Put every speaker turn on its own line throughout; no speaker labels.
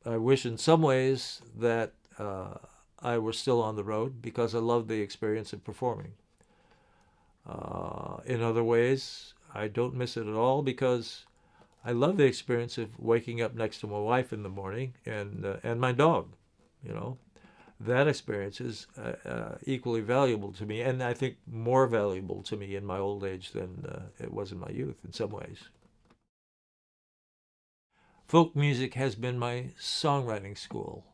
I wish in some ways that I were still on the road because I love the experience of performing. In other ways, I don't miss it at all because I love the experience of waking up next to my wife in the morning and my dog. You know, that experience is equally valuable to me, and I think more valuable to me in my old age than it was in my youth in some ways. Folk music has been my songwriting school.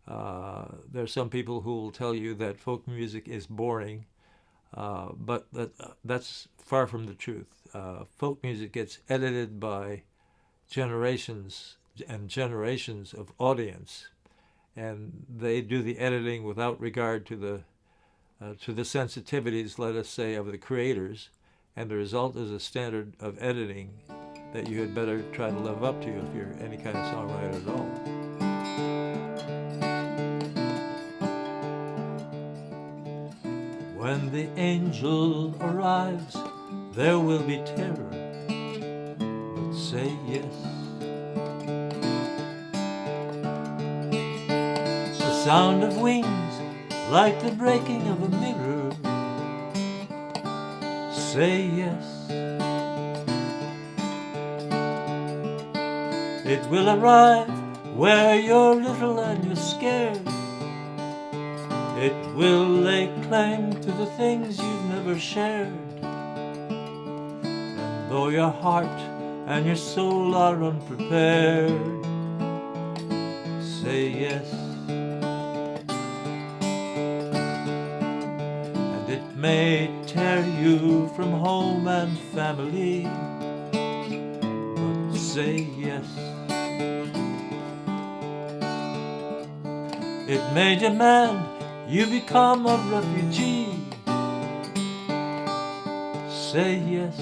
There are some people who will tell you that folk music is boring, but that's far from the truth. Folk music gets edited by generations and generations of audience, and they do the editing without regard to the sensitivities, let us say, of the creators, and the result is a standard of editing that you had better try to live up to if you're any kind of songwriter at all. When the angel arrives, there will be terror, but say yes. The sound of wings, like the breaking of a mirror, say yes. It will arrive where you're little and you're scared. It will lay claim to the things you've never shared. And though your heart and your soul are unprepared, say yes. And it may tear you from home and family, but say yes. It may demand you become a refugee, say yes.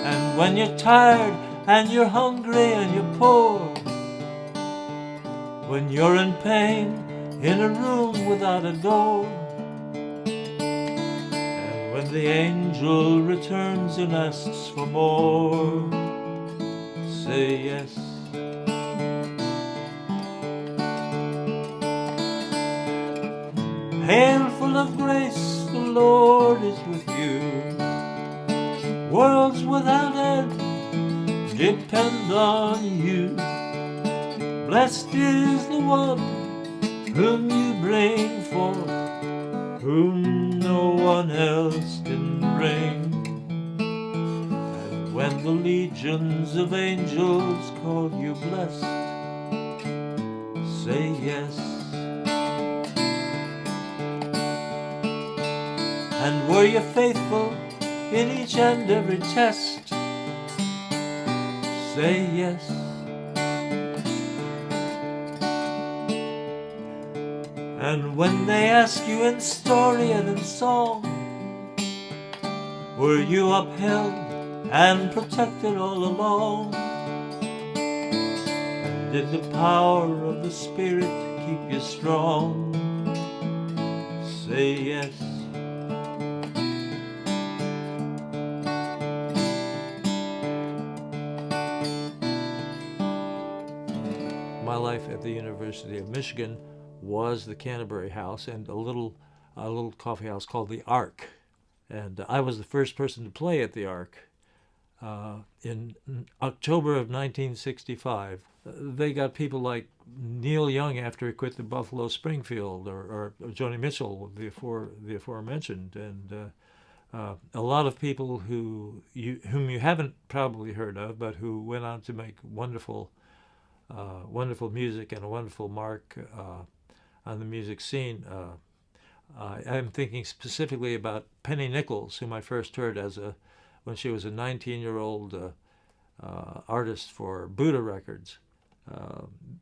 And when you're tired and you're hungry and you're poor, when you're in pain in a room without a door, and when the angel returns and asks for more, say yes. Hail full of grace, the Lord is with you. Worlds without end depend on you. Blessed is the one whom you bring forth, whom no one else can bring. And when the legions of angels call you blessed, say yes. And were you faithful in each and every test, say yes. And when they ask you in story and in song, were you upheld and protected all along? And did the power of the Spirit keep you strong, say yes. My life at the University of Michigan was the Canterbury House and a little coffee house called the Ark. And I was the first person to play at the Ark in October of 1965. They got people like Neil Young after he quit the Buffalo Springfield, or Joni Mitchell, the aforementioned, and a lot of people whom you haven't probably heard of, but who went on to make wonderful music and a wonderful mark on the music scene. I'm thinking specifically about Penny Nichols, whom I first heard when she was a 19-year-old artist for Buddha Records.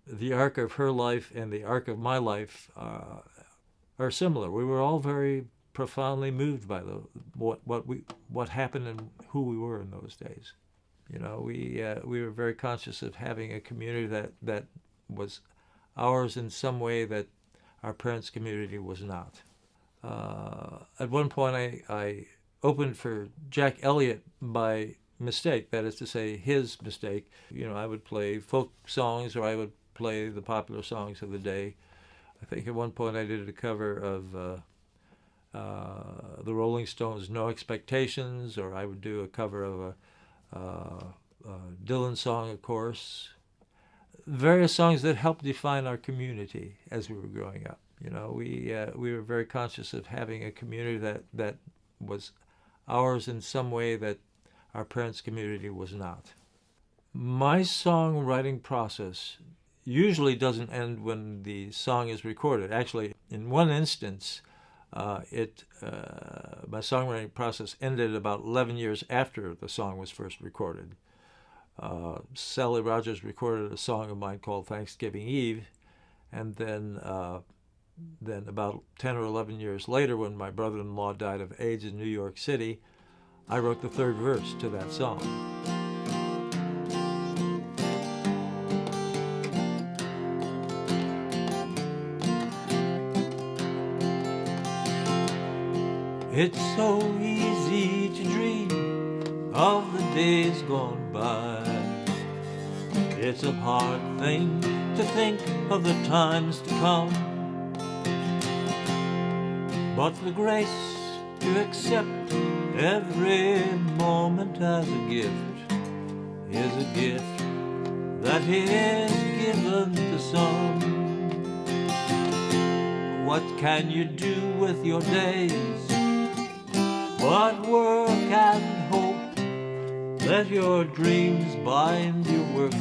The arc of her life and the arc of my life are similar. We were all very profoundly moved by what happened and who we were in those days. You know, we were very conscious of having a community that was ours in some way that our parents' community was not. At one point, I opened for Jack Elliott by mistake, that is to say, his mistake. I would play folk songs, or I would play the popular songs of the day. I think at one point I did a cover of the Rolling Stones' No Expectations, or I would do a cover of a Dylan song, of course. Various songs that helped define our community as we were growing up. We were very conscious of having a community that was ours in some way that our parents' community was not. My songwriting process usually doesn't end when the song is recorded. Actually, in one instance, my songwriting process ended about 11 years after the song was first recorded. Sally Rogers recorded a song of mine called Thanksgiving Eve, and then about 10 or 11 years later, when my brother-in-law died of AIDS in New York City, I wrote the third verse to that song. It's so easy to dream of the days gone by. It's a hard thing to think of the times to come. But the grace to accept every moment as a gift is a gift that is given to some. What can you do with your days but work and hope? Let your dreams bind your work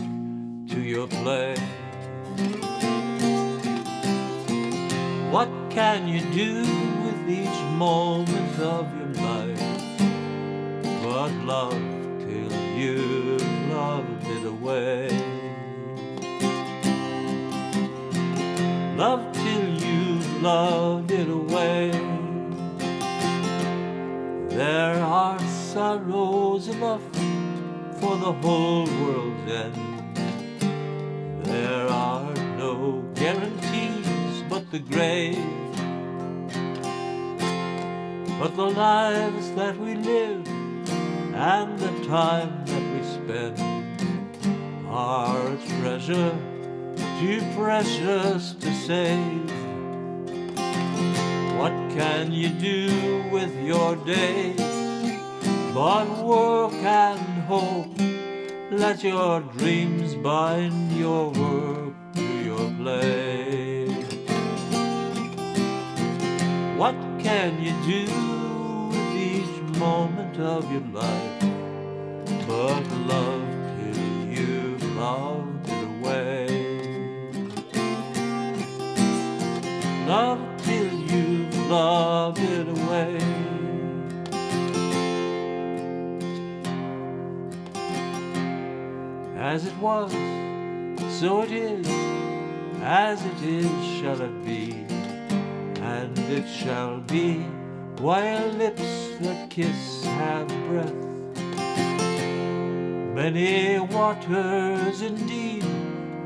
to your play. What can you do with each moment of your life but love till you've loved it away? Love till you've loved it away. There are sorrows enough for the whole world's end. There are no guarantees but the grave. But the lives that we live and the time that we spend are a treasure too precious to save. What can you do with your days but work and hope? Let your dreams bind your work to your play. What can you do with each moment of your life but love till you've loved it away? Love till you've loved it away. As it was, so it is, as it is shall it be, and it shall be, while lips that kiss have breath. Many waters indeed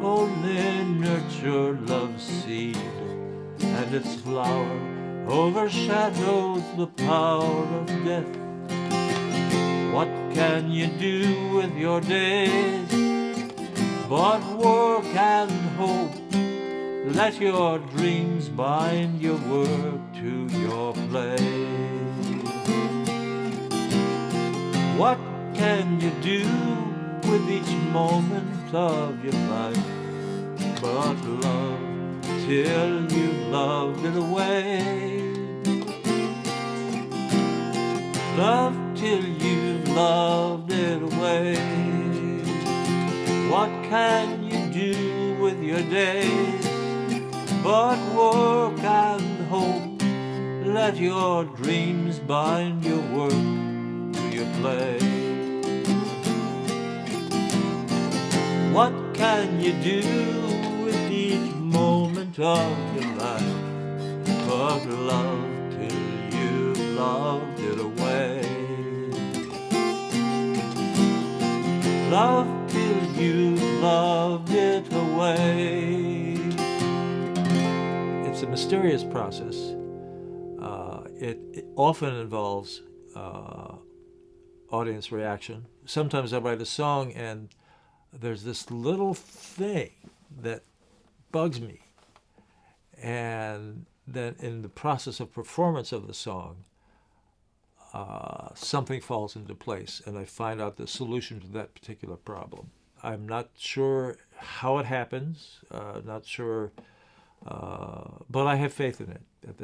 only nurture love's seed, and its flower overshadows the power of death. What can you do with your days but work and hope? Let your dreams bind your work to your play. What can you do with each moment of your life but love till you've loved it away? Love till you've loved it away. What can you do with your days but work and hope? Let your dreams bind your work to your play. What can you do with each moment of your life but love till you've loved it away? Love till you've loved it away. It's a mysterious process. It often involves audience reaction. Sometimes I write a song and there's this little thing that bugs me, and then in the process of performance of the song, something falls into place, and I find out the solution to that particular problem. I'm not sure how it happens, not sure, but I have faith in it at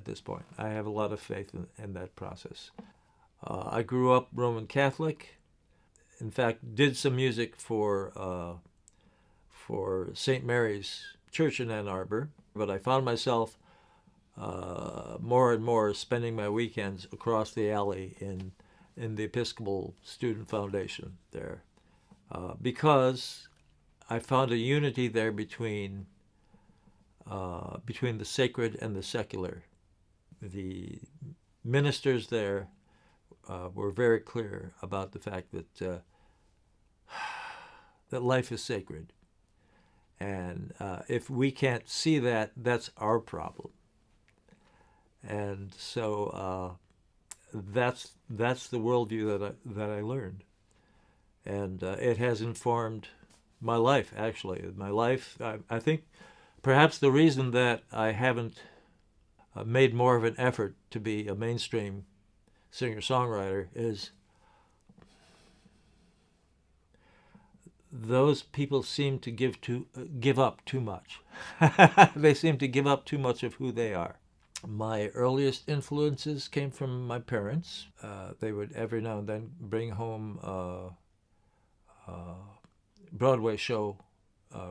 this point. I have a lot of faith in that process. I grew up Roman Catholic. In fact, did some music for St. Mary's Church in Ann Arbor, but I found myself more and more spending my weekends across the alley in the Episcopal Student Foundation there, because I found a unity there between the sacred and the secular. The ministers there were very clear about the fact that that life is sacred, and if we can't see that, that's our problem. And so that's the worldview that I learned, and it has informed my life. Actually, my life. I think perhaps the reason that I haven't made more of an effort to be a mainstream singer-songwriter is those people seem to give up too much. They seem to give up too much of who they are. My earliest influences came from my parents. They would every now and then bring home Broadway show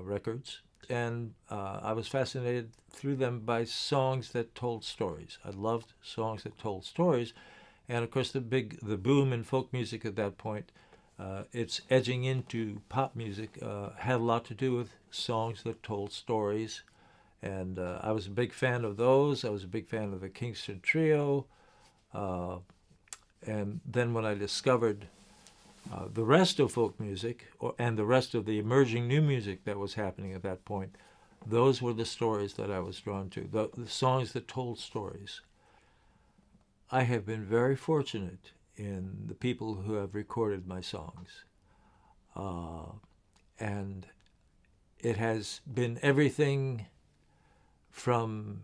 records, and I was fascinated through them by songs that told stories. I loved songs that told stories, and of course the boom in folk music at that point, it's edging into pop music, had a lot to do with songs that told stories. And I was a big fan of those. I was a big fan of the Kingston Trio. And then when I discovered the rest of folk music and the rest of the emerging new music that was happening at that point, those were the stories that I was drawn to, the songs that told stories. I have been very fortunate in the people who have recorded my songs. And it has been everything from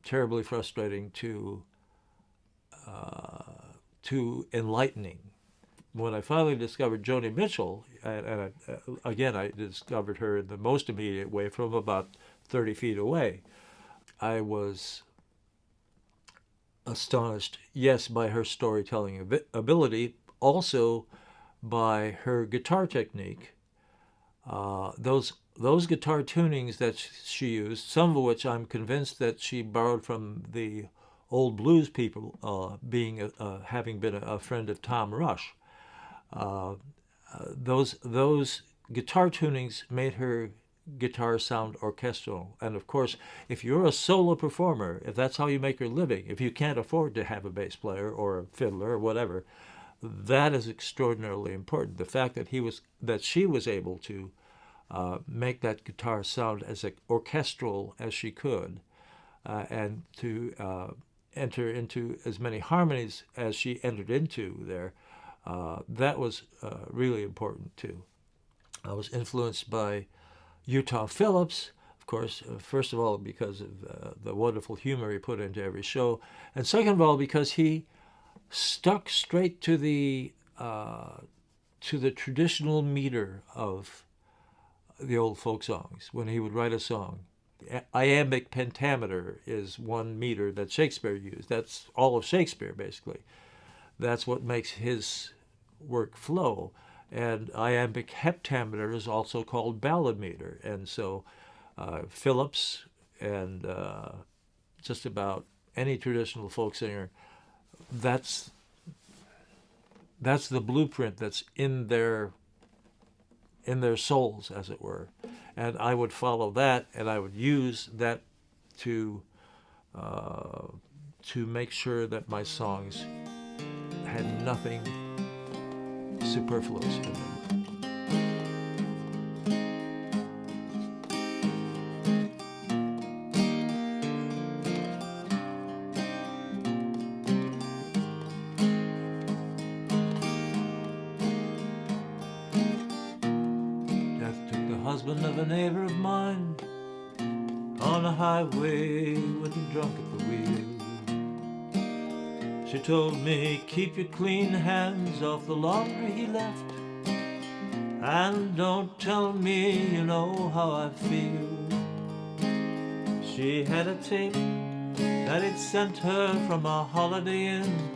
terribly frustrating to enlightening. When I finally discovered Joni Mitchell, and again I discovered her in the most immediate way from about 30 feet away, I was astonished, yes, by her storytelling ability, also by her guitar technique. Those guitar tunings that she used, some of which I'm convinced that she borrowed from the old blues people, having been a friend of Tom Rush. Those guitar tunings made her guitar sound orchestral. And of course, if you're a solo performer, if that's how you make your living, if you can't afford to have a bass player or a fiddler or whatever, that is extraordinarily important. The fact that she was able to make that guitar sound as orchestral as she could, and to enter into as many harmonies as she entered into there, that was really important too. I was influenced by Utah Phillips, of course, first of all because of the wonderful humor he put into every show, and second of all because he stuck straight to the traditional meter of the old folk songs. When he would write a song, the iambic pentameter is one meter that Shakespeare used. That's all of Shakespeare, basically. That's what makes his work flow. And iambic heptameter is also called ballad meter. And so Phillips and just about any traditional folk singer, that's the blueprint that's in their souls, as it were. And I would follow that, and I would use that to make sure that my songs had nothing superfluous in them. husband of a neighbor of mine, on a highway with a drunk at the wheel. She told me, keep your clean hands off the laundry he left, and don't tell me you know how I feel. She had a tape that he'd sent her from a Holiday Inn,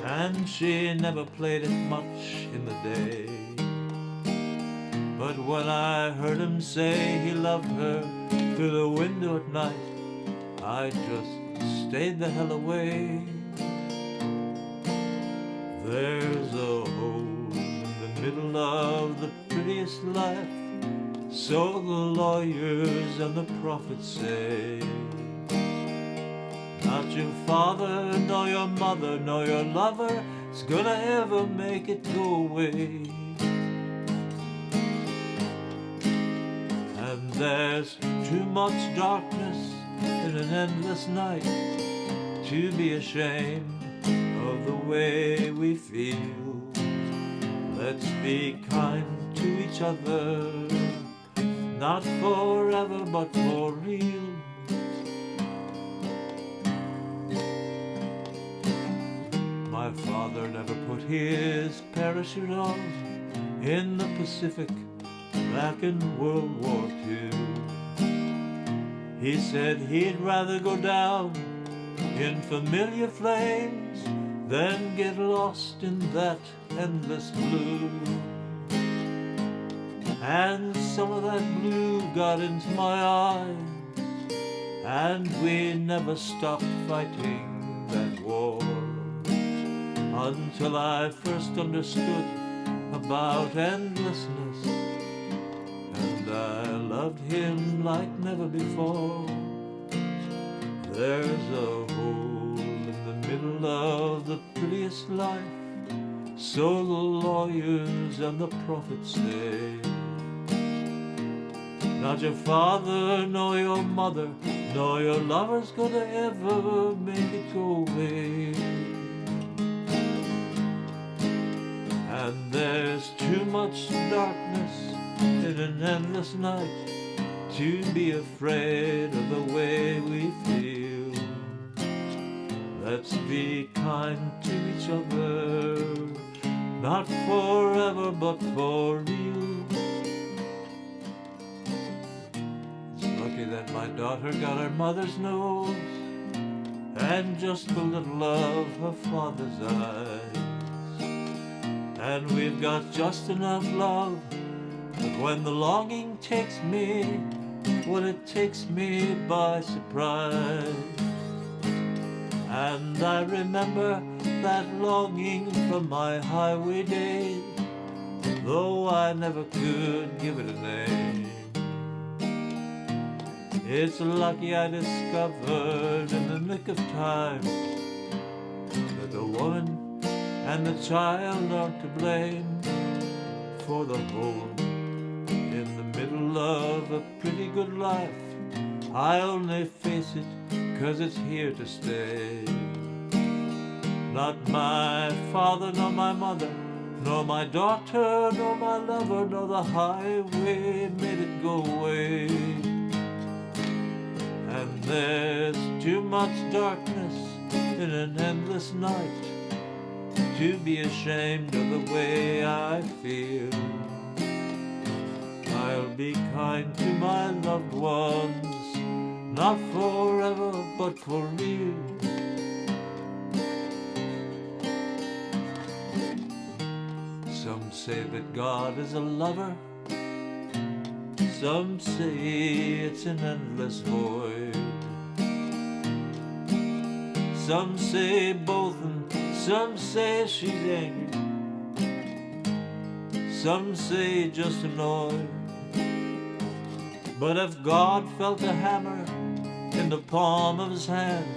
and she never played it much in the day. But when I heard him say he loved her through the window at night, I just stayed the hell away. There's a hole in the middle of the prettiest life, so the lawyers and the prophets say. Not your father, nor your mother, nor your lover is gonna ever make it go away. And there's too much darkness in an endless night to be ashamed of the way we feel. Let's be kind to each other, not forever but for real. My father never put his parachute on in the Pacific back in World War II. He said he'd rather go down in familiar flames than get lost in that endless blue. And some of that blue got into my eyes, and we never stopped fighting that war, until I first understood about endlessness, and I loved him like never before. There's a hole in the middle of the prettiest life, so the lawyers and the prophets say. Not your father, nor your mother, nor your lover's gonna ever make it go away. And there's too much darkness in an endless night to be afraid of the way we feel. Let's be kind to each other, not forever but for real. It's lucky that my daughter got her mother's nose and just a little of her father's eyes. And we've got just enough love that when the longing takes me, well, it takes me by surprise. And I remember that longing from my highway days, though I never could give it a name. It's lucky I discovered in the nick of time that the woman and the child aren't to blame for the hole in the middle of a pretty good life. I only face it 'cause it's here to stay. Not my father, nor my mother, nor my daughter, nor my lover, nor the highway made it go away. And there's too much darkness in an endless night to be ashamed of the way I feel. I'll be kind to my loved ones, not forever but for real. Some say that God is a lover, some say it's an endless void. Some say both, and some say she's angry, some say just annoyed. But if God felt a hammer in the palm of his hand,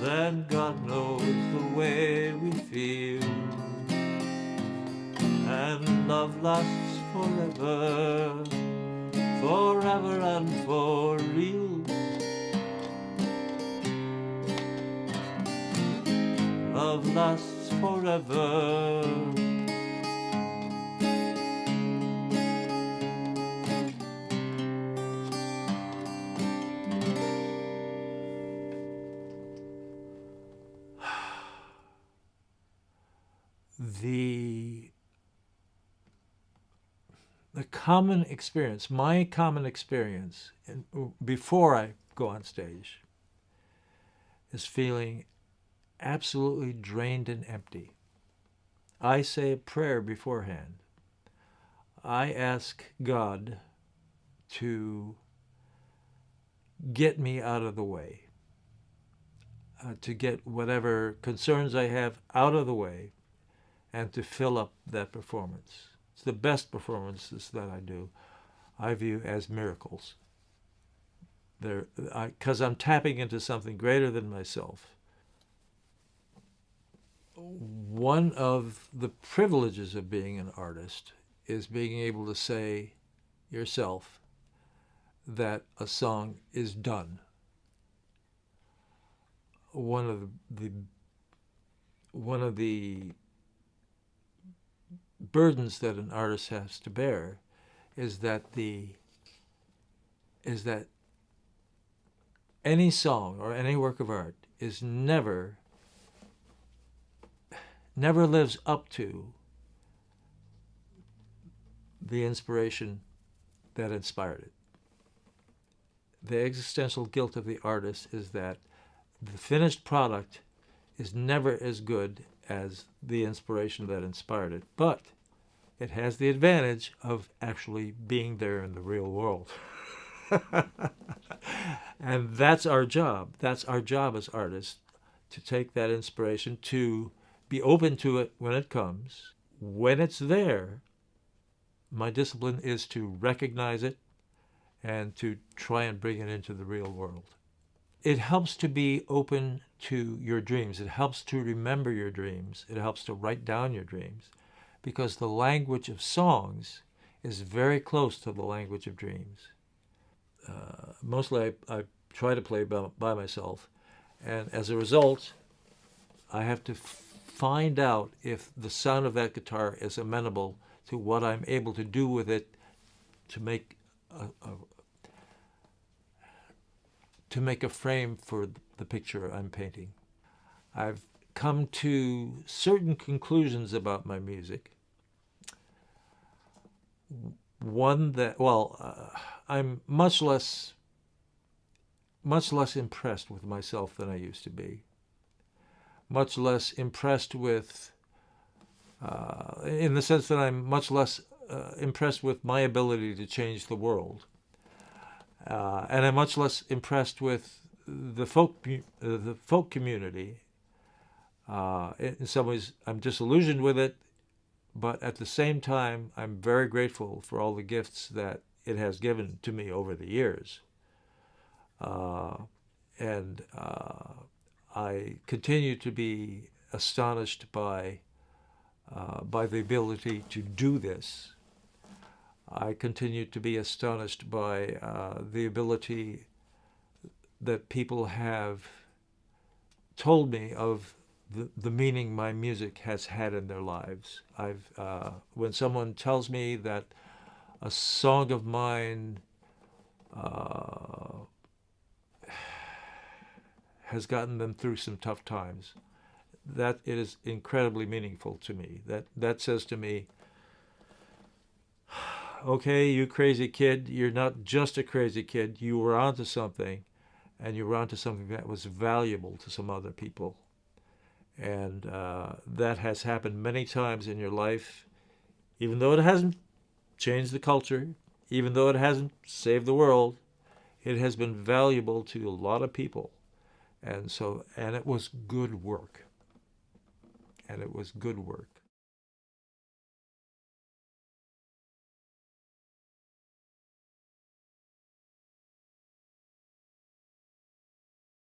then God knows the way we feel. And love lasts forever, forever and for real. Love lasts forever. the common experience, my common experience before I go on stage is feeling absolutely drained and empty. I say a prayer beforehand. I ask God to get me out of the way, to get whatever concerns I have out of the way, and to fill up that performance. It's the best performances that I do, I view as miracles. Because I'm tapping into something greater than myself. One of the privileges of being an artist is being able to say yourself that a song is done. One of the burdens that an artist has to bear is that any song or any work of art is never lives up to the inspiration that inspired it. The existential guilt of the artist is that the finished product is never as good as the inspiration that inspired it, but it has the advantage of actually being there in the real world. And that's our job. That's our job as artists, to take that inspiration, to be open to it when it comes. When it's there, my discipline is to recognize it and to try and bring it into the real world. It helps to be open to your dreams. It helps to remember your dreams. It helps to write down your dreams, because the language of songs is very close to the language of dreams. Mostly I try to play by myself, and as a result, I have to find out if the sound of that guitar is amenable to what I'm able to do with it to make a frame for the picture I'm painting. I've come to certain conclusions about my music. One that, I'm much less impressed with myself than I used to be. Much less impressed with, in the sense that I'm much less impressed with my ability to change the world. And I'm much less impressed with the folk community. In some ways, I'm disillusioned with it, but at the same time, I'm very grateful for all the gifts that it has given to me over the years. And I continue to be astonished by the ability to do this. I continue to be astonished by the ability that people have told me of the meaning my music has had in their lives. When someone tells me that a song of mine has gotten them through some tough times, that it is incredibly meaningful to me. That says to me, okay, you crazy kid, you're not just a crazy kid. You were onto something, and you were onto something that was valuable to some other people. And that has happened many times in your life, even though it hasn't changed the culture, even though it hasn't saved the world. It has been valuable to a lot of people. And it was good work. And it was good work.